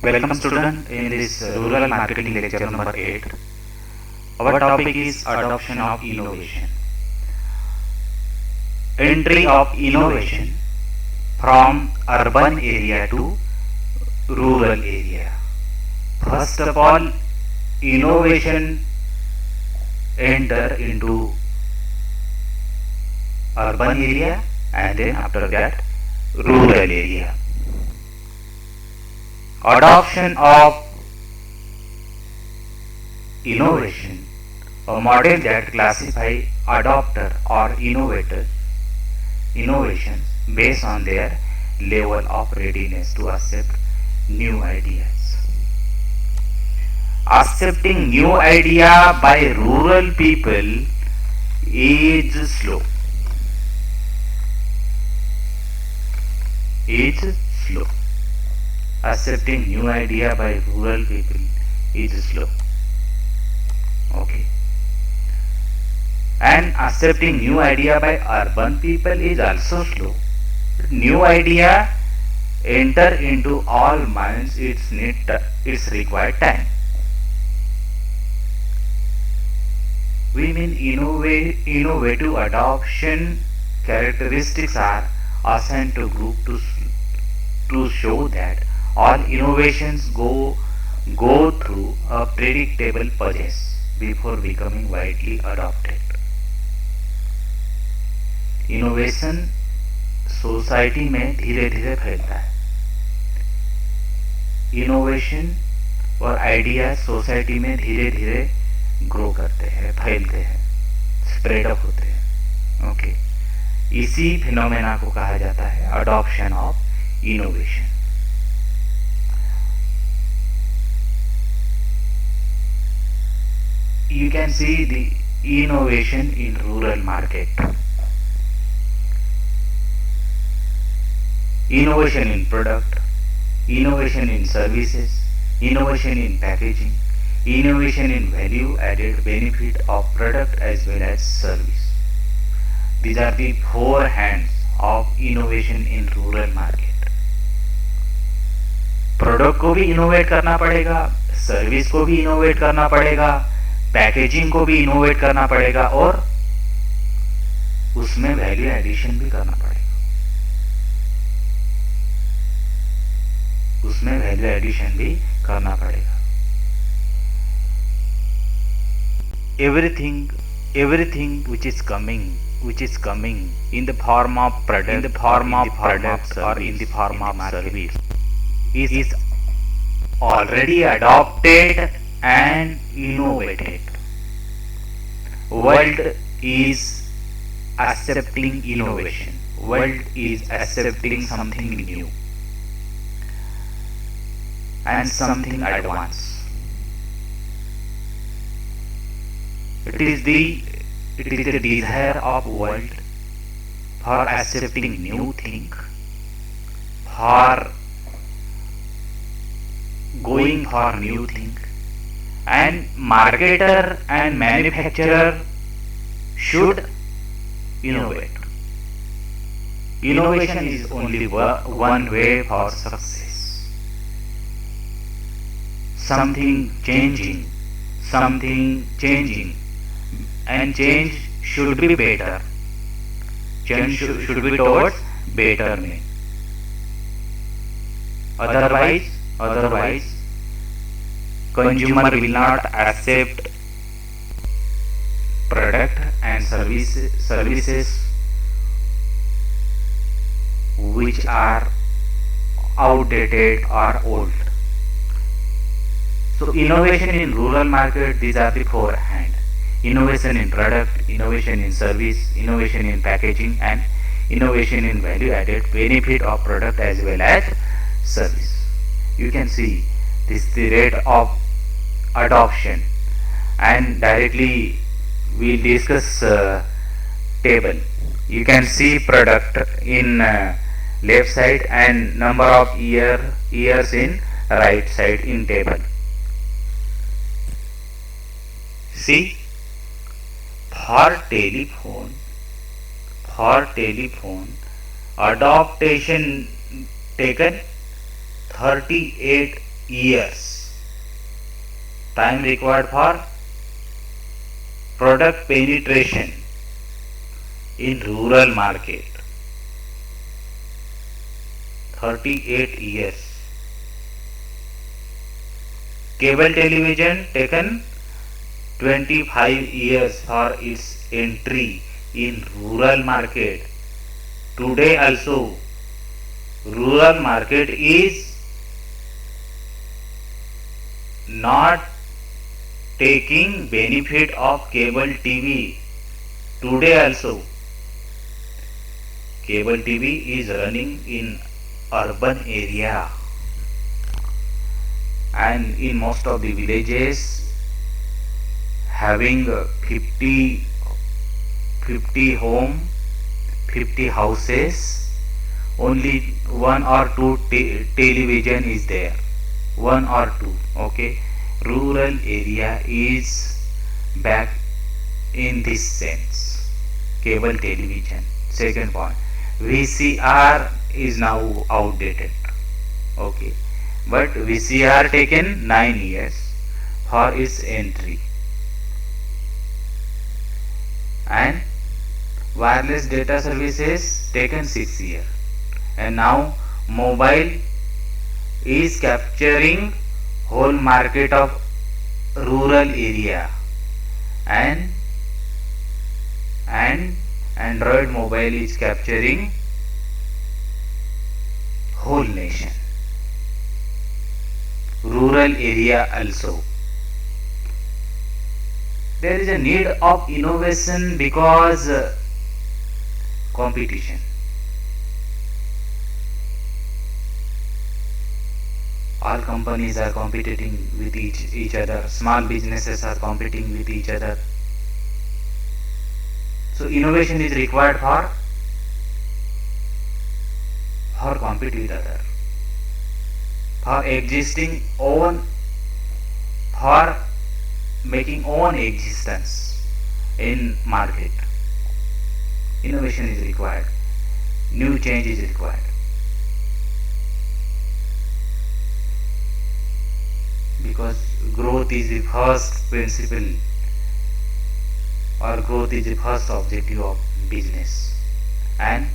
Welcome student in this rural marketing lecture number 8. Our topic is adoption of innovation. Entry of innovation from urban area to rural area. First of all, innovation enter into urban area and then after that rural area. Adoption of innovation, a model that classify adopter or innovations based on their level of readiness to accept new ideas. Accepting new idea by rural people is slow. Accepting new idea by rural people is slow. Okay. And accepting new idea by urban people is also slow. New idea enter into all minds, it's required time. We mean innovative adoption characteristics are assigned to group to show that all innovations go through a predictable process before becoming widely adopted. Innovation society में धीरे धीरे फैलता है. Innovation और idea society में धीरे धीरे grow करते हैं, फैलते हैं, स्प्रेड अप होते हैं. ओके, इसी फिनोमेना को कहा जाता है adoption of innovation. You can see the innovation in rural market. Innovation in product, innovation in services, innovation in packaging, innovation in value added benefit of product as well as service. These are the four hands of innovation in rural market. Product को भी innovate करना पड़ेगा, service को भी innovate करना पड़ेगा, packaging को भी इनोवेट करना पड़ेगा और उसमें वैल्यू एडिशन भी करना पड़ेगा. Everything which is coming in the form of product, or in the form of service is already adopted and innovated. World is accepting innovation. World is accepting something new and something advanced. It is the desire of world for accepting new thing, for going for new thing, and marketer and manufacturer should innovate. Innovation is only one way for success. Something changing, and change should be better. Change should be towards betterment. Otherwise, consumer will not accept product and services which are outdated or old. So innovation in rural market, these are the four hands. Innovation in product, innovation in service, innovation in packaging, and innovation in value added benefit of product as well as service. You can see this the rate of adoption, and directly we discuss table. You can see product in left side and number of years in right side in table. See, for telephone adaptation taken 38 years. Time required for product penetration in rural market, 38 years. Cable television taken 25 years for its entry in rural market. Today also rural market is not taking benefit of cable TV. Today also cable TV is running in urban area, and in most of the villages having 50 home, 50 houses, only one or two television is there, one or two. Okay, rural area is back in this sense. Cable television. Second point, VCR is now outdated. Okay, but VCR taken 9 years for its entry, and wireless data services taken 6 years, and now mobile is capturing whole market of rural area, and Android mobile is capturing whole nation, rural area also. There is a need of innovation because competition. All companies are competing with each other. Small businesses are competing with each other. So innovation is required for compete with other, for existing own, for making own existence in market. Innovation is required. New change is required. Because growth is the first principle, or growth is the first objective of business, and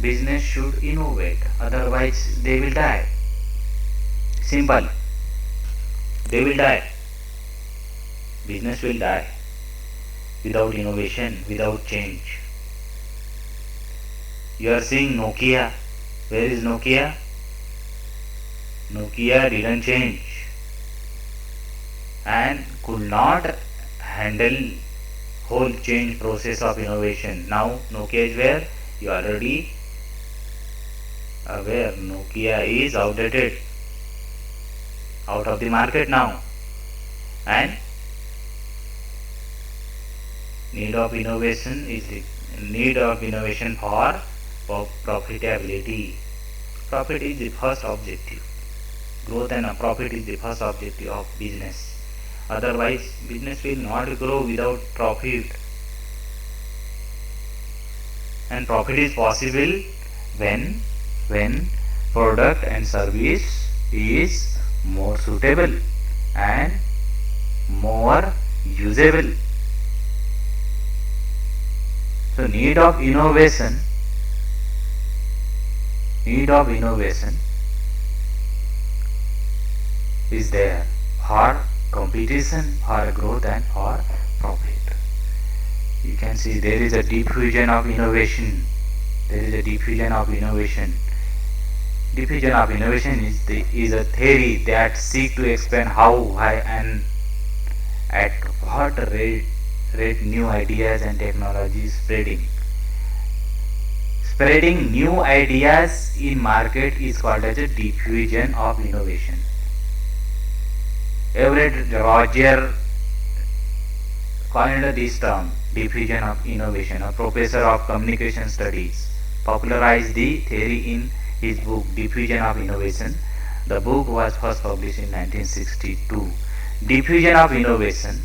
business should innovate, otherwise they will die. Simple. They will die. Business will die without innovation, without change. You are seeing Nokia. Where is Nokia? Nokia didn't change and could not handle whole change process of innovation. Now Nokia is where? You already aware. Nokia is outdated, out of the market now, and need of innovation for profitability. Profit is the first objective. Growth and profit is the first objective of business. Otherwise, business will not grow without profit. And profit is possible when product and service is more suitable and more usable. So need of innovation is there for competition, for growth and for profit. You can see there is a diffusion of innovation. Diffusion of innovation is a theory that seeks to explain how, why and at what rate new ideas and technologies spreading new ideas in market is called as a diffusion of innovation. Everett Roger coined this term, diffusion of innovation. A professor of communication studies popularized the theory in his book Diffusion of Innovation. The book was first published in 1962. Diffusion of innovation,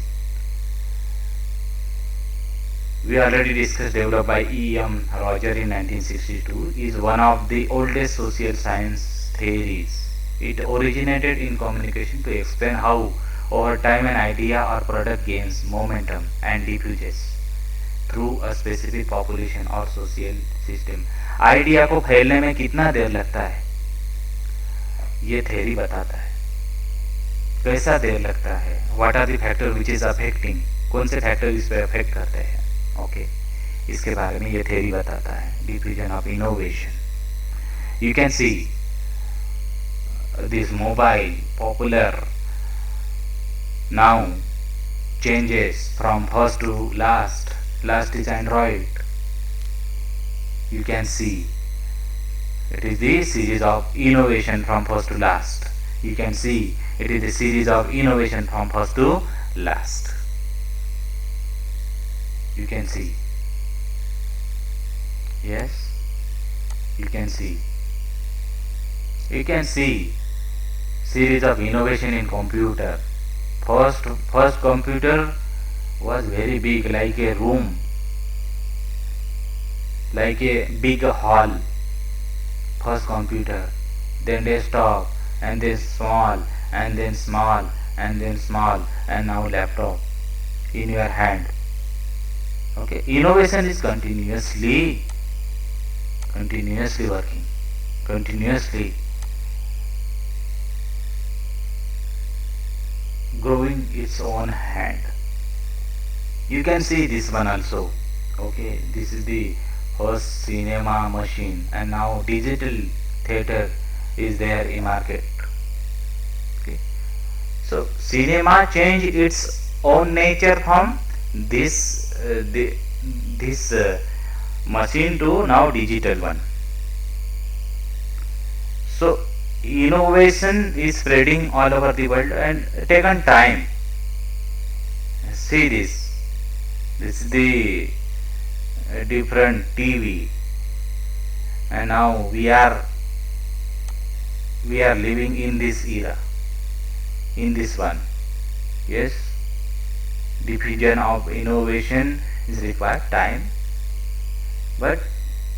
we already discussed, developed by E.M. Roger in 1962, is one of the oldest social science theories. It originated in communication to explain how over time an idea or product gains momentum and diffuses through a specific population or social system. Idea को फैलने में कितना देर लगता है ये theory बताता है. कैसा देर लगता है, what are the factor which is affecting, कौन से फैक्टर इस पर अफेक्ट करते हैं. ओके, इसके बारे में ये थ्योरी बताता है. Diffusion of innovation. You can see this mobile popular now changes from first to last is Android. You can see it is the series of innovation from first to last. You can see it is the series of innovation from first to last. You can see, yes, you can see series of innovation in computer. First computer was very big, like a room, like a big hall. First computer, then desktop, and then small, and then small, and then small, and now laptop in your hand. Okay, innovation is continuously working, continuously growing its own hand. You can see this one also. Okay, this is the first cinema machine, and now digital theater is there in market. Okay, so cinema changed its own nature from this machine to now digital one. So innovation is spreading all over the world and taken time. See this is the different TV, and now we are living in this era, in this one. Yes, diffusion of innovation is required time, but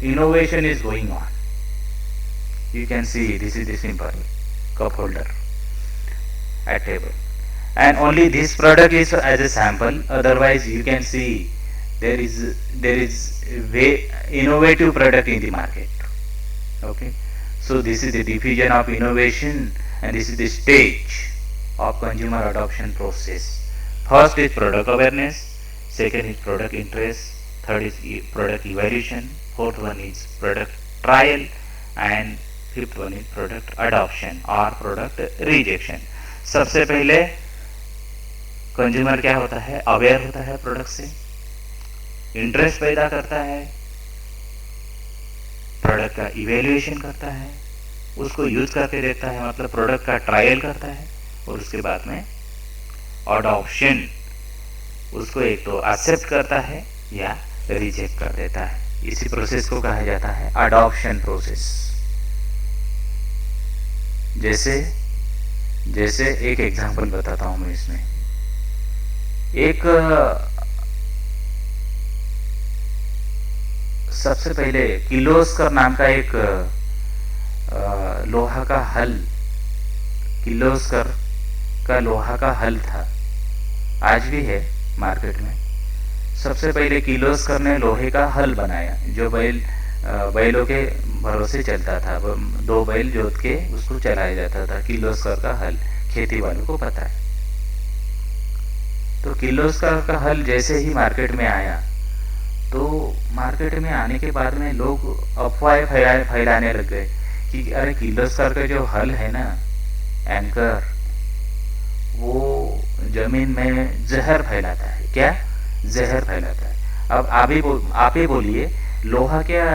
innovation is going on. You can see this is the simple cup holder at table, and only this product is as a sample. Otherwise you can see there is way innovative product in the market. Okay, so this is the diffusion of innovation, and this is the stage of consumer adoption process. First is product awareness, second is product interest, third is product evaluation, fourth one is product trial, and fifth one is product adoption और product rejection. सबसे पहले consumer क्या होता है, aware होता है product से, interest पैदा करता है, प्रोडक्ट का इवेल्युएशन करता है, उसको यूज करके देखता है, मतलब प्रोडक्ट का ट्रायल करता है, और उसके बाद में अडॉप्शन, उसको एक तो एक्सेप्ट करता है या रिजेक्ट कर देता है. इसी प्रोसेस को कहा जाता है अडॉप्शन प्रोसेस. जैसे एक एग्जांपल बताता हूं मैं इसमें. एक सबसे पहले किर्लोस्कर नाम का एक लोहा का हल, किर्लोस्कर का लोहा का हल था, आज भी है मार्केट में. सबसे पहले किर्लोस्कर ने लोहे का हल बनाया जो बैलों के भरोसे चलता था. दो बैल जोत के उसको चलाया जाता था. किर्लोस्कर का हल खेती वालों को पता है. तो किर्लोस्कर का हल जैसे ही मार्केट में आया, तो मार्केट में आने के बाद में लोग अफवाहें फैलाने लग गए कि अरे किर्लोस्कर का जो हल है ना, एंकर, वो जमीन में जहर फैलाता है. क्या जहर फैलाता है? अब आप ही बोलिए, लोहा क्या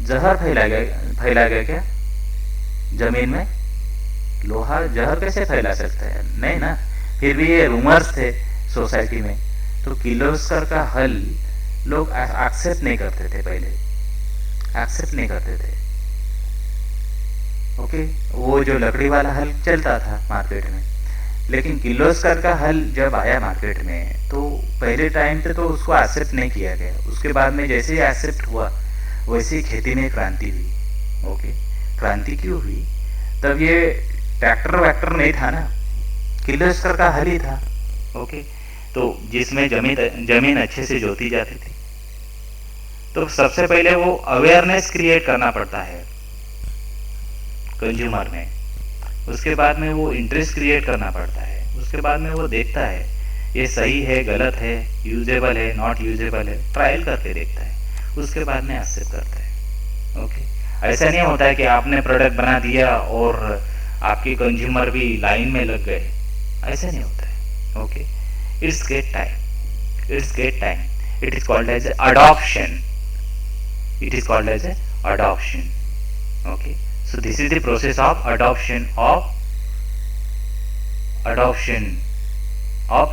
जहर फैला गया क्या जमीन में? लोहा जहर कैसे फैला सकता है? नहीं ना. फिर भी ये रूमर्स थे सोसाइटी में. तो किर्लोस्कर का हल लोग एक्सेप्ट नहीं करते थे, पहले एक्सेप्ट नहीं करते थे. ओके, वो जो लकड़ी वाला हल चलता था मार्केट में, लेकिन किर्लोस्कर का हल जब आया मार्केट में, तो पहले टाइम पे तो उसको एक्सेप्ट नहीं किया गया. उसके बाद में जैसे ही एक्सेप्ट हुआ, वैसे ही खेती में क्रांति हुई. ओके, क्रांति क्यों हुई? तब ये ट्रैक्टर वैक्टर नहीं था ना, किर्लोस्कर का हल ही था। ओके, तो जिसमें जमीन अच्छे से जोती जाती थी। तो सबसे पहले वो अवेयरनेस क्रिएट करना पड़ता है कंज्यूमर में, उसके बाद में वो इंटरेस्ट क्रिएट करना पड़ता है, उसके बाद में वो देखता है ये सही है गलत है, यूजेबल है नॉट यूजेबल है, ट्रायल करके देखता है, उसके बाद में एक्सेप्ट करता है। ओके, ऐसा नहीं होता है कि आपने प्रोडक्ट बना दिया और आपके कंज्यूमर भी लाइन में लग गए, ऐसा नहीं होता है। Okay, it's get time, it's get time, it is called as adoption, it is called as a adoption. Okay, so this is the process of adoption of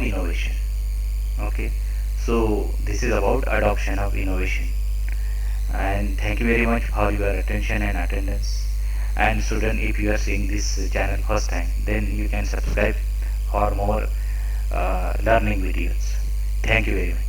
innovation. Okay, so this is about adoption of innovation, and thank you very much for your attention and attendance. And student, if you are seeing this channel first time, then you can subscribe for more learning videos. Thank you very much.